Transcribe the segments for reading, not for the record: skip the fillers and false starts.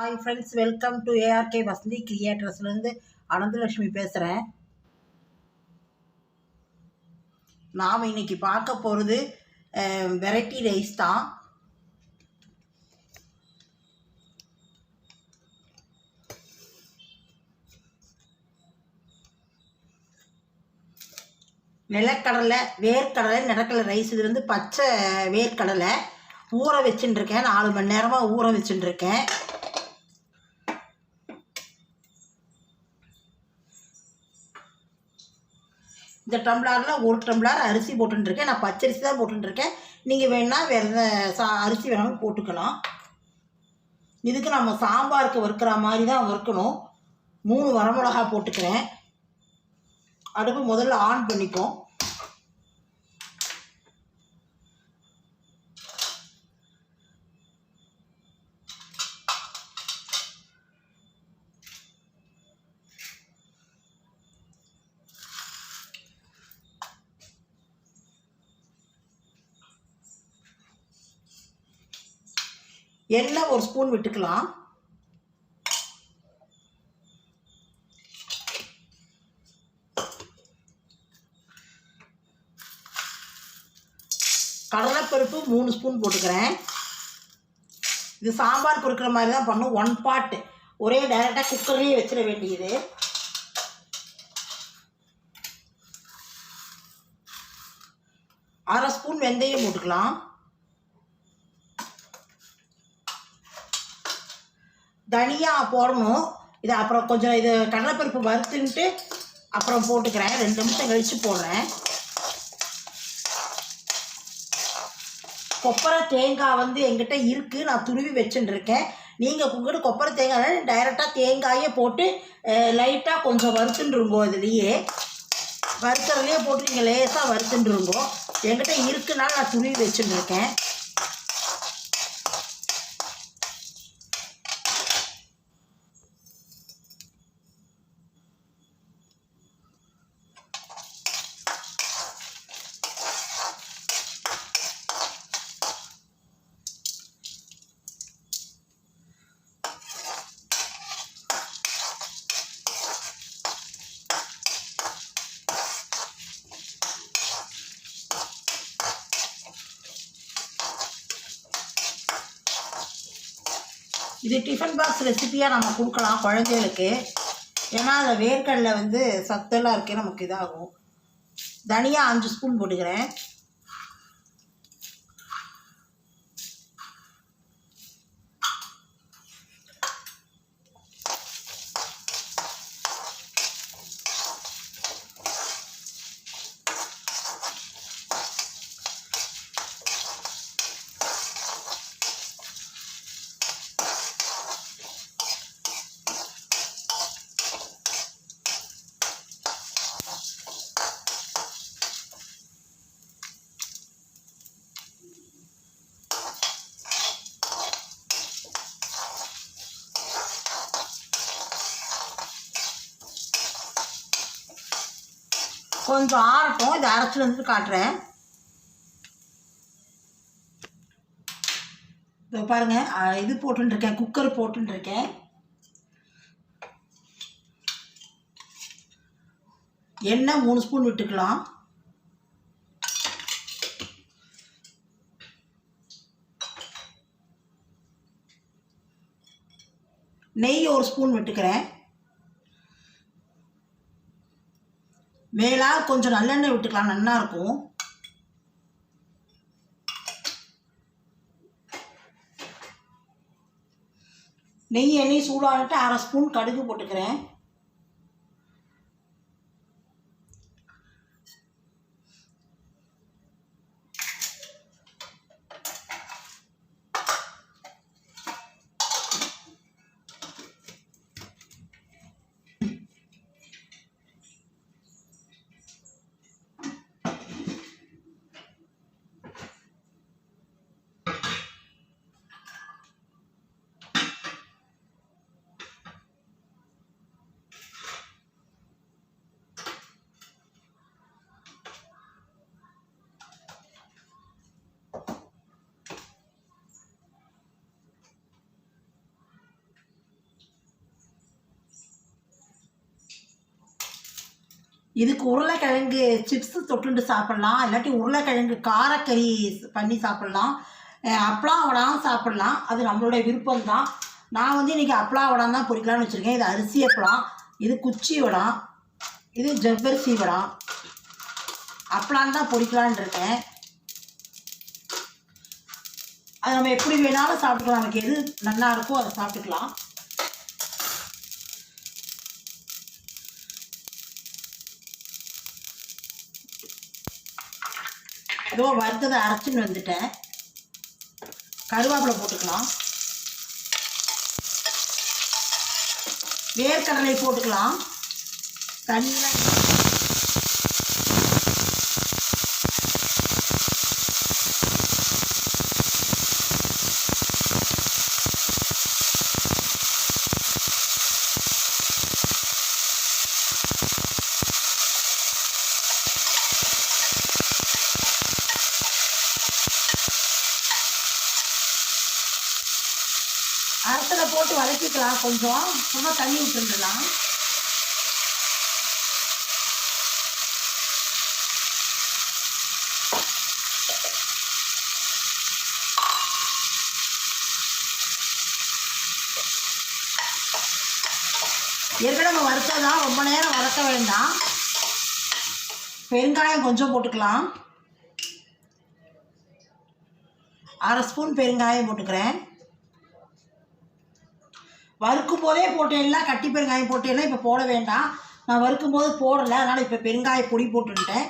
Hi friends, welcome to ARK Vasanthi கிரியேட்டர்ஸ்லேருந்து அனந்தலட்சுமி பேசுகிறேன். நாம் இன்னைக்கு பார்க்க போகிறது வெரைட்டி ரைஸ் தான். நிலக்கடலை, வேர்க்கடலை, நிலக்கடலை ரைஸ். இது வந்து பச்சை வேர்க்கடலை ஊற வச்சுட்டுருக்கேன். 4 மணி நேரமாக ஊற வச்சுட்டுருக்கேன். இந்த டம்ளரில் 1 டம்ளர் அரிசி போட்டுருக்கேன். நான் பச்சரிசி தான் போட்டுருக்கேன். நீங்கள் வேணால் வேறு அரிசி வேணாலும் போட்டுக்கலாம். இதுக்கு நம்ம சாம்பாருக்கு வறுக்கிற மாதிரி தான் வறுக்கணும். 3 வரமிளகா போட்டுக்கிறேன். அடுப்பு முதல்ல ஆன் பண்ணிப்போம். எண்ணெய் 1 ஸ்பூன் விட்டுக்கலாம். கடலைப்பருப்பு 3 ஸ்பூன் போட்டுக்கிறேன். இது சாம்பார் பொறுக்கிற மாதிரி தான் பண்ணும். 1 பாட் ஒரே டைரெக்டாக குக்கர்லேயே வச்சிட வேண்டியது. அரை ஸ்பூன் வெந்தயம் போட்டுக்கலாம். தனியா போடணும். இது அப்புறம் கொஞ்சம் இது கடலைப்பருப்பு வறுத்துன்ட்டு அப்புறம் போட்டுக்கிறேன். 2 நிமிஷம் கழித்து போடுறேன். கொப்பரை தேங்காய் வந்து எங்கிட்ட இருக்குது, நான் துருவி வச்சுட்டுருக்கேன். நீங்கள் உங்கள்கிட்ட கொப்பரை தேங்காய் டைரெக்டாக தேங்காயே போட்டு லைட்டாக கொஞ்சம் வறுத்துட்டுருங்கோ. இதுலேயே வறுக்கிறதுலையே போட்டு நீங்கள் லேசாக வறுத்துட்டுருங்கோ. என்கிட்ட இருக்குனால நான் துருவி வச்சுட்டுருக்கேன். இது டிஃபன் பாக்ஸ் ரெசிப்பியாக நம்ம கொடுக்கலாம் குழந்தைகளுக்கு. ஏன்னா அதில் வேர்க்கடலை வந்து சத்தெல்லாம் இருக்கே, நமக்கு இதாகும். தனியா 5 ஸ்பூன் போட்டுக்கிறேன். கொஞ்சம் ஆறட்டும். இதை அரைச்சிட்டு வந்துட்டு காட்டுறேன். இப்போ பாருங்கள், இது போட்டுருக்கேன், குக்கர் போட்டுருக்கேன். எண்ணெய் 3 ஸ்பூன் விட்டுக்கலாம். நெய் 1 ஸ்பூன் விட்டுக்கிறேன். மேலே கொஞ்சம் நல்லெண்ணெய் விட்டுக்கலாம், நல்லா இருக்கும். எண்ணெய் சூடாகிட்டு அரை ஸ்பூன் கடுகு போட்டுக்கிறேன். இதுக்கு உருளைக்கிழங்கு சிப்ஸு தொட்டுண்டு சாப்பிட்லாம், இல்லாட்டி உருளைக்கிழங்கு காரக்கறி பண்ணி சாப்பிட்லாம், அப்பளா வடாவும் சாப்பிட்லாம். அது நம்மளுடைய விருப்பம் தான். நான் வந்து இன்றைக்கி அப்பளா வடாம் தான் பொரிக்கலான்னு வச்சுருக்கேன். இது அரிசி அப்பளம், இது குச்சி வடம், இது ஜவ்வரிசி வடம். அப்பளான்னு தான் பொரிக்கலான் இருக்கேன். அது நம்ம எப்படி வேணாலும் சாப்பிட்டுக்கலாம். நமக்கு எது நல்லா இருக்கோ அதை சாப்பிட்டுக்கலாம். ஏதோ வறுத்ததை அரைச்சின்னு வந்துட்டேன். கருவேப்பிலை போட்டுக்கலாம், வேர்க்கடலை போட்டுக்கலாம். தண்ணியெலாம் அரைச்சதை போட்டு வதக்கிக்கலாம். கொஞ்சம் சும்மா தண்ணி விட்டுருலாம். ஏற்கனவே நம்ம வறுத்ததான், ரொம்ப நேரம் வதக்க வேண்டாம். பெருங்காயம் கொஞ்சம் போட்டுக்கலாம். 1/2 ஸ்பூன் பெருங்காயம் போட்டுக்கிறேன். வறுக்கும் போதே போட்டேன்னா, கட்டி பெருங்காயம் போட்டேன்னா இப்போ போட வேண்டாம். நான் வறுக்கும் போது போடலை, அதனால் இப்போ பெருங்காய பொடி போட்டுட்டேன்.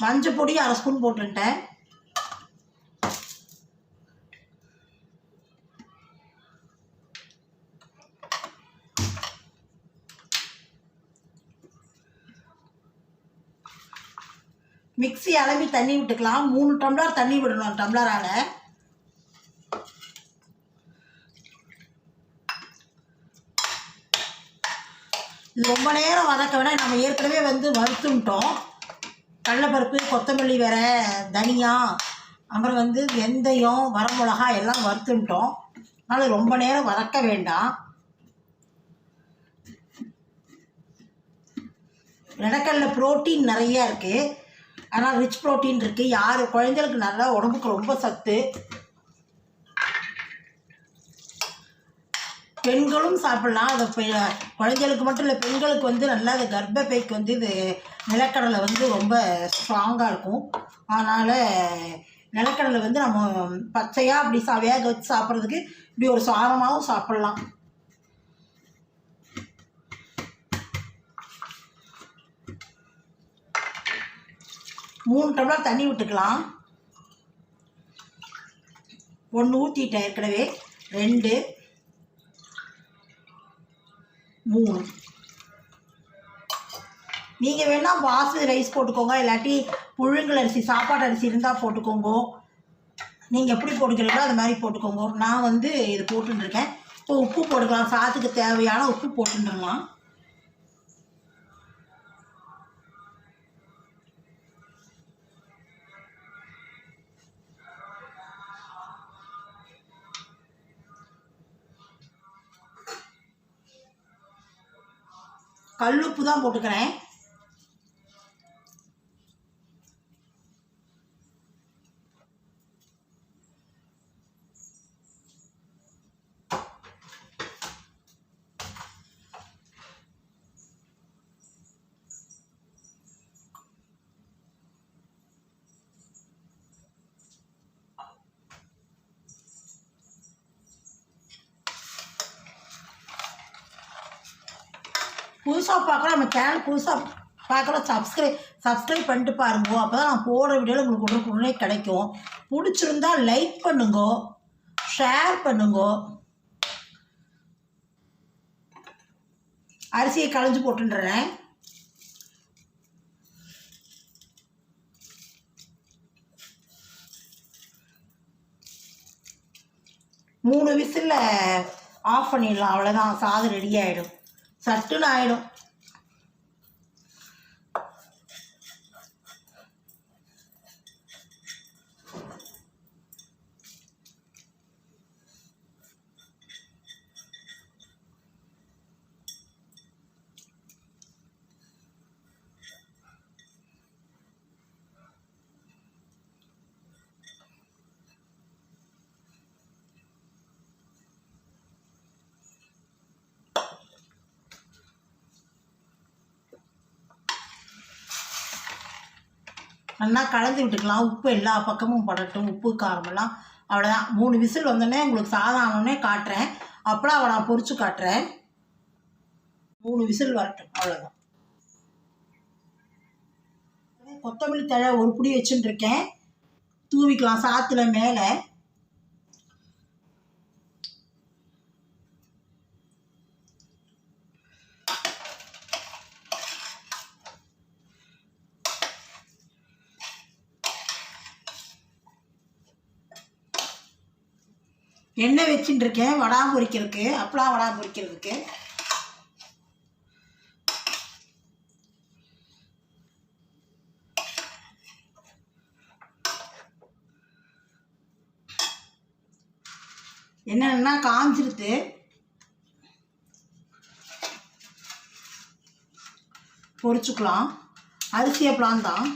மஞ்சள் பொடி 1/2 ஸ்பூன் போட்டுட்டேன். மிக்ஸி அலம்பி தண்ணி விட்டுக்கலாம். 3 டம்ளர் தண்ணி விடணும் டம்ளரால். இது ரொம்ப நேரம் வதக்க வேணாம். நம்ம ஏற்கனவே வந்து வறுத்துட்டோம். கடலைப்பருப்பு, கொத்தமல்லி, வேற தனியா, அப்புறம் வந்து வெந்தயம், வரமிளகா எல்லாம் வறுத்துட்டோம். அதனால் ரொம்ப நேரம் வதக்க வேண்டாம். நிலக்கடலை புரோட்டீன் நிறையா இருக்குது, அதனால் ரிச் ப்ரோட்டீன் இருக்குது. யார் குழந்தைகளுக்கு நல்லா உடம்புக்கு ரொம்ப சத்து. பெண்களும் சாப்பிட்லாம். அதை குழந்தைகளுக்கு மட்டும் இல்லை, பெண்களுக்கு வந்து நல்லா அது கர்ப்பப்பைக்கு வந்து இது நிலக்கடலை வந்து ரொம்ப ஸ்ட்ராங்காக இருக்கும். அதனால் நிலக்கடலை வந்து நம்ம பச்சையாக அப்படி வேக வச்சு சாப்பிட்றதுக்கு இப்படி ஒரு சாதமாகவும் சாப்பிட்லாம். மூணு டம்ளர் தண்ணி விட்டுக்கலாம். 1 ஊற்றிட்டேன் ஏற்கனவே. 2, 3. நீங்கள் வேணால் பாஸ்மதி ரைஸ் போட்டுக்கோங்க, இல்லாட்டி புழுங்கல் அரிசி, சாப்பாடு அரிசி இருந்தால் போட்டுக்கோங்க. நீங்கள் எப்படி போட்டுக்கிறீங்களோ அது மாதிரி போட்டுக்கோங்க. நான் வந்து இது போட்டுருக்கேன். இப்போ உப்பு போட்டுக்கலாம். சாதத்துக்கு தேவையான உப்பு போட்டுடலாம். கல்லுப்பு தான் போட்டுக்கிறேன். புதுசாக பார்க்குறோம், நம்ம சேனல் புதுசாக பார்க்குறோம், சப்ஸ்கிரைப் பண்ணிட்டு பாருங்க. அப்போ தான் நான் போடுற வீடியோவில் உங்களுக்கு உடனே கிடைக்கும். பிடிச்சிருந்தா லைக் பண்ணுங்க, ஷேர் பண்ணுங்க. அரிசியை களைஞ்சி போட்டுன்றேன். மூணு விசிலில் ஆஃப் பண்ணிடலாம். அவ்வளோதான், சாதம் ரெடி ஆகிடும். சட்டுன்னு ஆகிடும். நல்லா கலந்து விட்டுக்கலாம். உப்பு எல்லா பக்கமும் படட்டும், உப்பு காரமெல்லாம். அவ்வளோதான். 3 விசில் வந்தோடனே உங்களுக்கு சாதம் ஆனோடனே காட்டுறேன். அப்பளம் நான் பொரிச்சு காட்டுறேன். 3 விசில் வரட்டும், அவ்வளோதான். கொத்தமல்லி தழை ஒரு புடி வச்சுட்டுருக்கேன், தூவிக்கலாம் சாத்துல மேலே. எண்ணெய் வச்சுட்டு இருக்கேன் வடா பொரிக்கிறதுக்கு, அப்பளம் வடா பொரிக்கிறதுக்கு. என்னன்னா காஞ்சிருத்து, பொரிச்சுக்கலாம். அரிசி அப்பளம் தான்.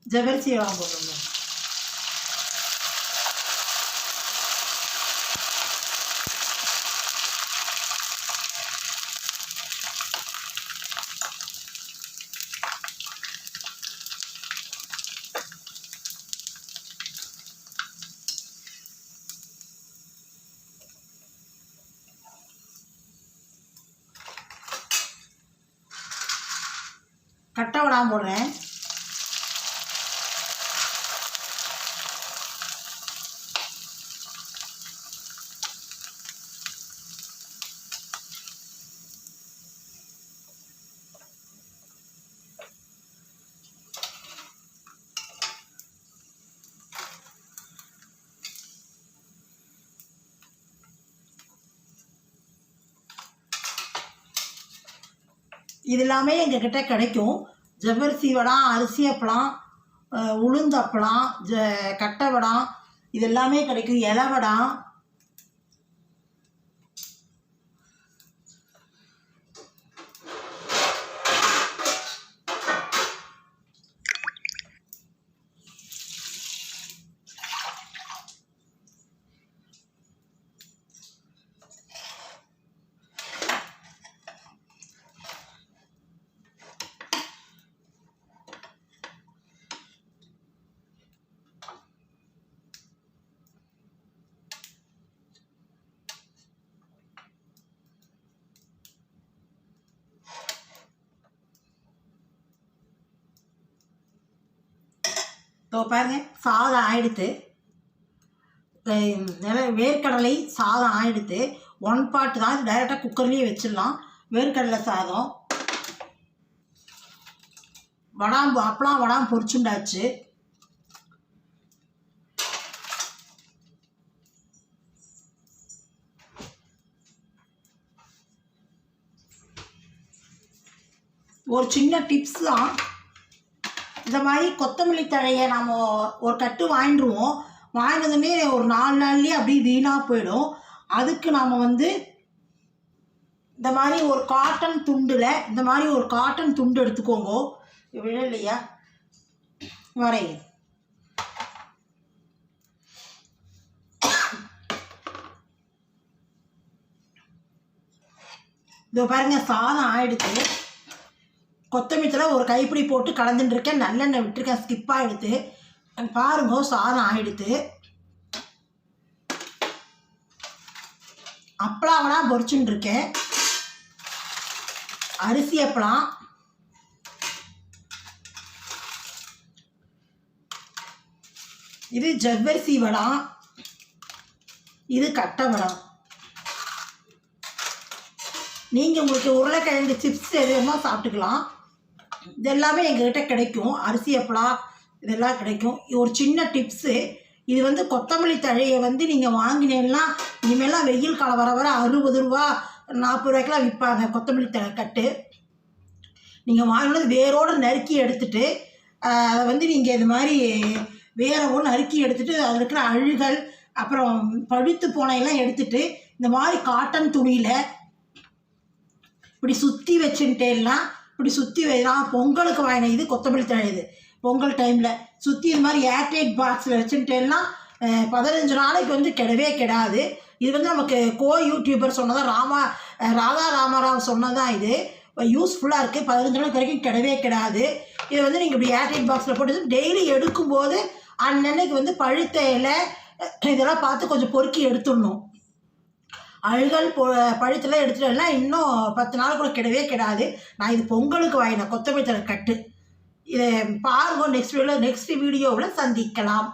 ஜவ்வரிசி எல்லாம் போடணும். கட்டை வடாம் போடுறேன். இது எல்லாமே எங்ககிட்ட கிடைக்கும். ஜவ்வரிசி வடம், அரிசி அப்பளம், உளுந்து அப்பளம், கட்டை வடம், இது எல்லாமே கிடைக்கும். இலை வடம். இப்போ பாருங்கள், சாதம் ஆயிடுத்து. வேர்க்கடலை சாதம் ஆயிடுத்து. 1 பார்ட் தான், இது டைரெக்டாக குக்கர்லேயே வச்சிடலாம். வேர்க்கடலை சாதம். வடாம்பு அப்பளம் வடாம் பொரிச்சுண்டாச்சு. ஒரு சின்ன டிப்ஸ் தான். இந்த மாதிரி கொத்தமல்லி தழையை நாம் ஒரு கட்டு வாங்கிடுவோம். வாங்கினதுமே ஒரு 4 நாள்லேயே அப்படியே வீணாக போயிடும். அதுக்கு நாம் இந்த மாதிரி ஒரு காட்டன் துண்டில் இந்த மாதிரி ஒரு காட்டன் துண்டு எடுத்துக்கோங்க. விழ இல்லையா வரை. இதோ பாருங்கள், சாதம் ஆயிடுச்சு. கொத்தமல்லியில் ஒரு கைப்பிடி போட்டு கலந்துட்டு இருக்கேன். நல்லெண்ணெய் விட்டுருக்கேன், ஸ்கிப் ஆகிடுது. பாருங்க, சாதம் ஆயிடுது. அப்பளாவனா பொரிச்சுட்டு இருக்கேன். அரிசி அப்பளம், இது ஜவ்வரிசி வடம், இது கட்டை வடம். நீங்கள் உங்களுக்கு உருளைக்கிழங்கு சிப்ஸ் எது வேணுமோ சாப்பிட்டுக்கலாம். இது எல்லாமே எங்ககிட்ட கிடைக்கும். அரிசி அப்பளா இதெல்லாம் கிடைக்கும். ஒரு சின்ன டிப்ஸு, இது வந்து கொத்தமல்லி தழையை வந்து நீங்கள் வாங்கினீங்கன்னா இனிமேலாம் வெயில் காலம் வர வர 60 ரூபா 40 ரூபாய்க்கெலாம் விற்பாங்க கொத்தமல்லி தழை கட்டு. நீங்கள் வாங்கினது வேரோடு நறுக்கி எடுத்துகிட்டு அதை வந்து நீங்கள் இது மாதிரி வேரோடு நறுக்கி எடுத்துகிட்டு அதில் இருக்கிற அழுகல் அப்புறம் பழுத்து போனையெல்லாம் எடுத்துகிட்டு இந்த மாதிரி காட்டன் துணியில் இப்படி சுற்றி வச்சுட்டேன்னா, இப்படி சுற்றி வைக்கலாம். பொங்கலுக்கு வாங்கின இது கொத்தமல்லி தழை. இது பொங்கல் டைமில் சுற்றி இது மாதிரி ஏர்டைட் பாக்ஸில் வச்சுட்டேன்னா 15 நாளைக்கு வந்து கெடவே கெடாது. இது வந்து நமக்கு யூடியூபர் சொன்னதான், ராதா ராமராவ் சொன்னதான். இது யூஸ்ஃபுல்லாக இருக்குது. 15 நாளைக்கு வரைக்கும் கெடவே கெடாது. இதை வந்து நீங்கள் இப்படி ஏர்டைட் பாக்ஸில் போட்டு டெய்லி எடுக்கும்போது அன்னன்னைக்கு வந்து பழுத்த இலை இதெல்லாம் பார்த்து கொஞ்சம் பொறுக்கி எடுத்துடணும். அழுகல் பழுத்தெல்லாம் எடுத்துட்டேன்னா இன்னும் 10 நாளுக்குள்ள கெடவே கெடாது. நான் இது பொங்கலுக்கு வாங்கினேன் கொத்தமல்லி தழை கட்டு. இதை பாருங்க. நெக்ஸ்ட் வீடியோவில் சந்திக்கலாம்.